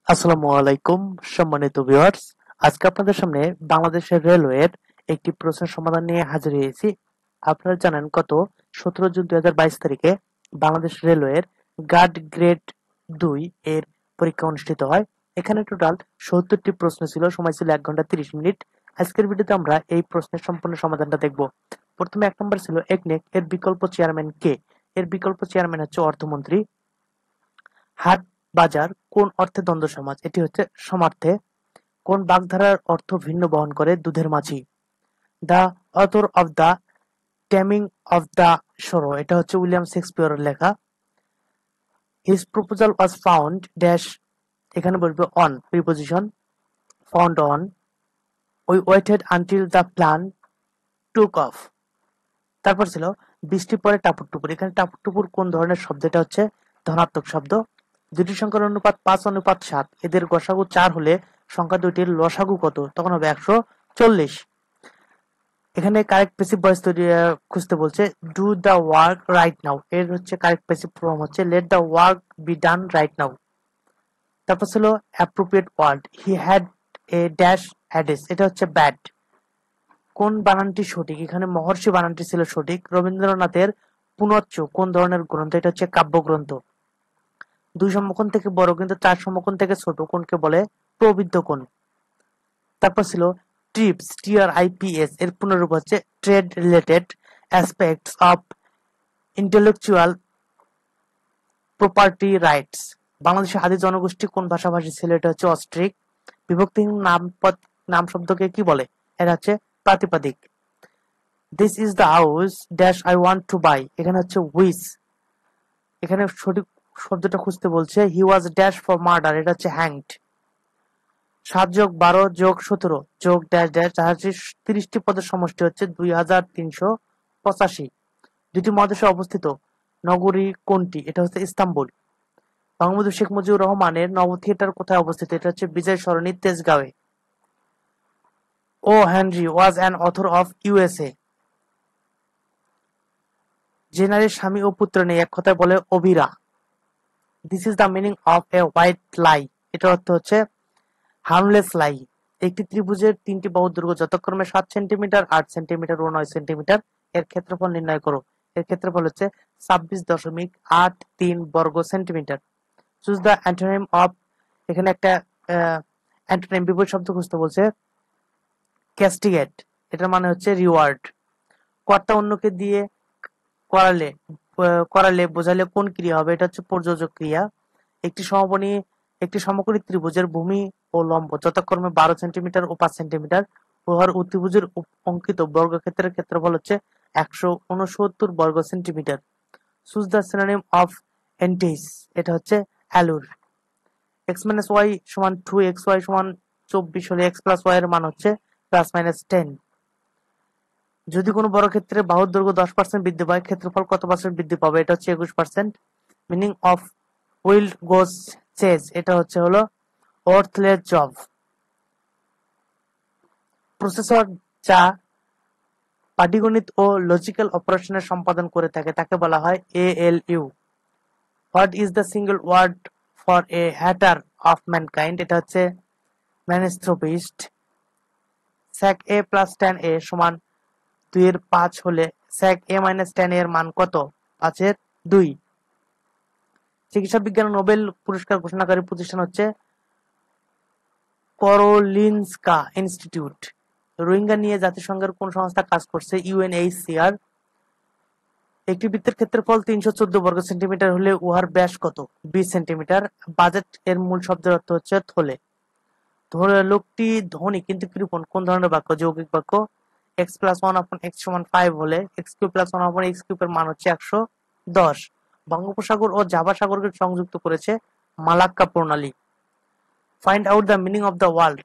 আসসালামু আলাইকুম সম্মানিত ভিউয়ার্স। আজকে আপনাদের সামনে বাংলাদেশের রেলওয়ের একটি প্রশ্নের সমাধান নিয়ে হাজির হয়েছি। আপনারা জানেন গত 17 জুন 2022 তারিখে বাংলাদেশ রেলওয়ের গার্ড গ্রেড 2 এর পরীক্ষা অনুষ্ঠিত হয়। এখানে টোটাল 70টি প্রশ্ন ছিল, সময় ছিল 1 ঘন্টা 30 মিনিট। আজকের ভিডিওতে আমরা এই প্রশ্নের সম্পূর্ণ সমাধানটা দেখব। প্রথমে 1 নম্বর ছিল একনেক এর বিকল্প চেয়ারম্যান কে? এর বিকল্প চেয়ারম্যান হচ্ছে অর্থমন্ত্রী। হাট বাজার কোন অর্থে দ্বন্দ্ব সমাস? এটি হচ্ছে সমার্থে। কোন বাগধারার অর্থ ভিন্ন বহন করে? দুধের মাঝি। The author of the taming of the সরো, এটা হচ্ছে উইলিয়াম শেক্সপিয়রের লেখা। His proposal was found dash, এখানে বলবে on preposition, found on. We weighted until the plan took off. তারপর ছিল বৃষ্টি পরে টাপুর টুপুর, এখানে টাপুর টুপুর কোন ধরনের শব্দ? এটা হচ্ছে ধনাত্মক শব্দ। দুটি সংখ্যার অনুপাত 5:7, এদের গসাগু 4 হলে সংখ্যা দুটির লসাগু কত? তখন হবে 140। এখানে কারেক্ট প্যাসিভ ভয়েস তৈরি খুঁজতে বলছে। Do the work right now, এর হচ্ছে কারেক্ট প্যাসিভ ফর্ম হচ্ছে let the work be done right now. তারপর ছিল appropriate word, he had a dash hades, এটা হচ্ছে ব্যাড। কোন বানানটি সঠিক? এখানে মহর্ষি বানানটি ছিল সঠিক। রবীন্দ্রনাথের পুনচ্চ কোন ধরনের গ্রন্থ? এটা হচ্ছে কাব্যগ্রন্থ। 2 সমকোণ থেকে বড় কিন্তু 4 সমকোণ থেকে ছোট কোণকে বলে প্রবৃদ্ধ কোণ। তারপর ছিল ট্রিপস, TRIPS এর পুনরূপ হচ্ছে trade related aspects of intellectual property rights. বাংলাদেশের আদি জনগোষ্ঠী কোন ভাষাভাষী ছিল? এটা হচ্ছে অস্ট্রিক। বিভক্তিহীন নাম শব্দকে কি বলে? এটা হচ্ছে প্রাতিপাদিক। This is the house dash I want to buy, এখানে হচ্ছে উইচ। এখানে সঠিক শব্দটা খুঁজতে বলছে। He was dash for murder, এটা হচ্ছে হ্যাংড। 7+12+17 যোগ ড্যাশ ড্যাশ, যার 30টি পদের সমষ্টি হচ্ছে 2385। দুটি মহাদেশে অবস্থিত নগরী কোনটি? এটা হচ্ছে ইস্তাম্বুল। বঙ্গবন্ধু শেখ মুজিবুর রহমানের নব থিয়েটার কোথায় অবস্থিত? এটা হচ্ছে বিজয় সরণি, তেজগাঁওয়ে। O Henry was an author of USA। যে নারীর স্বামী ও পুত্র নেই এক কথায় বলে অভিরা। This is the meaning of a white lie, এটার অর্থ হচ্ছে হার্মলেস লাই। একটি ত্রিভুজের 3টি বাহুর দৈর্ঘ্য যথাক্রমে 7 সেন্টিমিটার, 8 সেন্টিমিটার ও 9 সেন্টিমিটার। এর ক্ষেত্রফল নির্ণয় করো। এর ক্ষেত্রফল হচ্ছে 26.83 বর্গ centimetre. Choose the antonym of, এখানে একটা অ্যান্টোনিম বিপরীত শব্দ খুঁজতে বলছে। ক্যাস্টিগেট, এটার মানে হচ্ছে রিওয়ার্ড। কর্তা অন্যকে দিয়ে করালে করালে বোঝালে কোন ক্রিয়া হবে? এটা হচ্ছে প্রযোজক ক্রিয়া। একটি একটি সমকোণী ত্রিভুজের ভূমি ও লম্ব যথাক্রমে 12 সেন্টিমিটার ও 5 সেন্টিমিটার। উহার অতিভুজের অঙ্কিত বর্গক্ষেত্রের ক্ষেত্রফল হচ্ছে 169 বর্গ centimetre. Choose the synonym of entice, এটা হচ্ছে অ্যালুর। x মাইনাস ওয়াই সমান 2, xy সমান 24 হলে x প্লাস ওয়াই এর মান হচ্ছে +-10। যদি কোনো বর্গক্ষেত্রে বাহুর দৈর্ঘ্য 10% বৃদ্ধি পায়, ক্ষেত্রফল কত পার্সেন্ট বৃদ্ধি পাবে? এটা হচ্ছে 21%। Meaning of wild goose chase, এটা হচ্ছে হলো ওর্থলেস জব। প্রসেসর যা পাটিগণিত ও লজিক্যাল অপারেশনের সম্পাদন করে থাকে তাকে বলা হয় ALU। What is the single word for a hater of mankind? এটা হচ্ছে misanthropist. sec a plus tan a সমান 2/5 হলে sec a minus tan a এর মান কত? 5/2। চিকিৎসা বিজ্ঞানে নোবেল পুরস্কার ঘোষণাকারী প্রতিষ্ঠান হচ্ছে করোলিনস্কা ইনস্টিটিউট। রোহিঙ্গা নিয়ে জাতিসংঘের কোন সংস্থা কাজ করছে? UNHCR। একটি বৃত্তের ক্ষেত্রফল 314 বর্গ সেন্টিমিটার হলে উহার ব্যাস কত? 20 সেন্টিমিটার। বাজেট এর মূল শব্দের অর্থ হচ্ছে থলে। লোকটি ধনী কিন্তু কৃপণ কোন ধরনের বাক্য? যৌগিক বাক্য। x+1/x সমান 5 হলে x³ + 1/x³ এর মান হচ্ছে 110। বঙ্গোপসাগর ও জাভা সাগরকে সংযুক্ত করেছে মালাক্কা প্রণালী। Find out the meaning of the word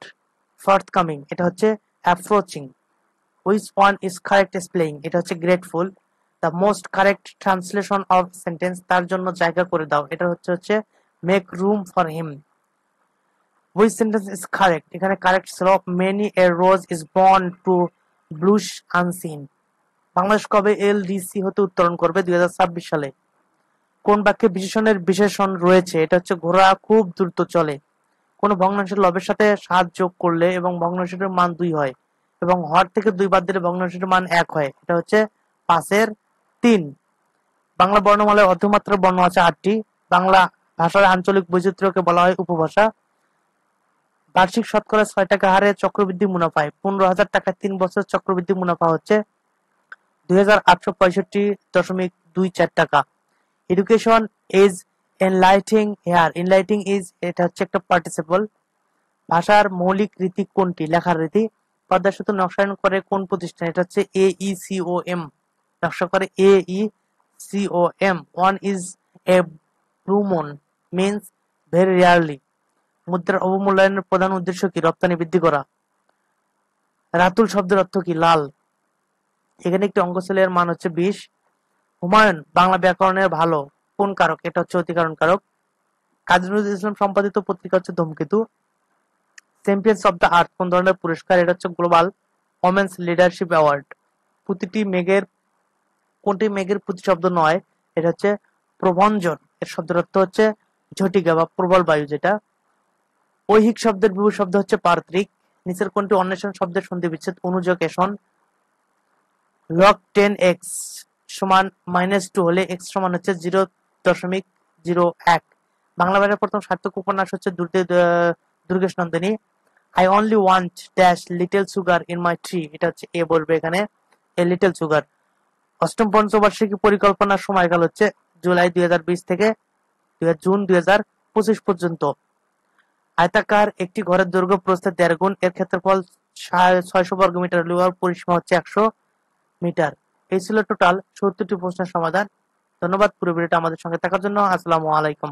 forthcoming, এটা হচ্ছে approaching. Which one is correct spelling? এটা হচ্ছে grateful. The most correct translation of sentence, তার জন্য জায়গা করে দাও, এটা হচ্ছে make room for him. Which sentence is correct? এখানে কারেক্ট ছিল many a rose is born to blush unseen. Bangladesh কবে LDC হতে উত্তরণ করবে? 2026 সালে। কোন বাক্যে বিশেষণের বিশেষণ রয়েছে? এটা হচ্ছে ঘোড়া খুব দ্রুত চলে। কোনো ভগ্নাংশের লবের সাথে 7 যোগ করলে এবং ভগ্নাংশের মান 2 হয় এবং হর থেকে 2 বাদ দিলে ভগ্নাংশের মান 1 হয়। এটা হচ্ছে 5-এর 3। বাংলা বর্ণমালায় অর্ধমাত্রার বর্ণ আছে 8টি। বাংলা ভাষার আঞ্চলিক বৈচিত্র্যকে বলা হয় উপভাষা। বার্ষিক শতকরা 6 টাকা হারে চক্রবৃদ্ধি মুনাফায় 15,000 টাকায় 3 বছর চক্রবৃদ্ধি মুনাফা হচ্ছে 2,865.24 টাকা। Education is enlightening here. Enlightening is এটা হচ্ছে একটা পার্টিসিপল। ভাষার মৌলিক রীতি কোনটি? লেখার রীতি। পদ্মা সেতু নকশায়ন করে কোন প্রতিষ্ঠান? এটা হচ্ছে AECOM। নকশা করে AECOM। One is a blue moon means very rarely. মুদ্রার অবমূল্যায়নের প্রধান উদ্দেশ্য কি? রপ্তানি বৃদ্ধি করা। রাতুল শব্দের অর্থ কি? লাল। এখানে একটি অঙ্ক ছিল, এর মান হচ্ছে 20। হুমায়ুন বাংলা ব্যাকরণের ভালো কোন কারক? এটা হচ্ছে অতিকারণ কারক। কাজী নজরুল ইসলাম সম্পাদিত পত্রিকা হচ্ছে ধূমকেতু। চ্যাম্পিয়ন্স অব দ্য আর্থ কোন ধরনের পুরস্কার? এটা হচ্ছে গ্লোবাল ওমেন্স লিডারশিপ অ্যাওয়ার্ড। কোনটি মেঘের প্রতিশব্দ নয়? এটা হচ্ছে প্রভঞ্জন। এর শব্দের অর্থ হচ্ছে ঝটিকা বা প্রবল বায়ু যেটা। ঐহিক শব্দের বিভু শব্দ হচ্ছে পার্থিক। নিচের কোনটি অন্বেষণ শব্দের সন্ধি বিচ্ছেদ? অনুযোগ এষণ। লগ 10x সমান -2 হলে x সমান হচ্ছে 0.01। বাংলা ভাষার প্রথম সার্থক উপন্যাস হচ্ছে Durgesh Nandini. I only want dash little sugar in my tree. এটা হচ্ছে এ বলবে এখানে, এ লিটল সুগার। অষ্টম পঞ্চবার্ষিকী পরিকল্পনার সময়কাল হচ্ছে জুলাই 2020 থেকে জুন 2025 পর্যন্ত। আয়তাকার একটি ঘরের দৈর্ঘ্য প্রস্থের 1.5 গুণ, এর ক্ষেত্রফল 600 বর্গমিটার, লোহার পরিসীমা হচ্ছে 100 মিটার। এই ছিল টোটাল 70টি প্রশ্নের সমাধান। ধন্যবাদ পুরো ভিডিওটা আমাদের সঙ্গে থাকার জন্য। আসসালামু আলাইকুম।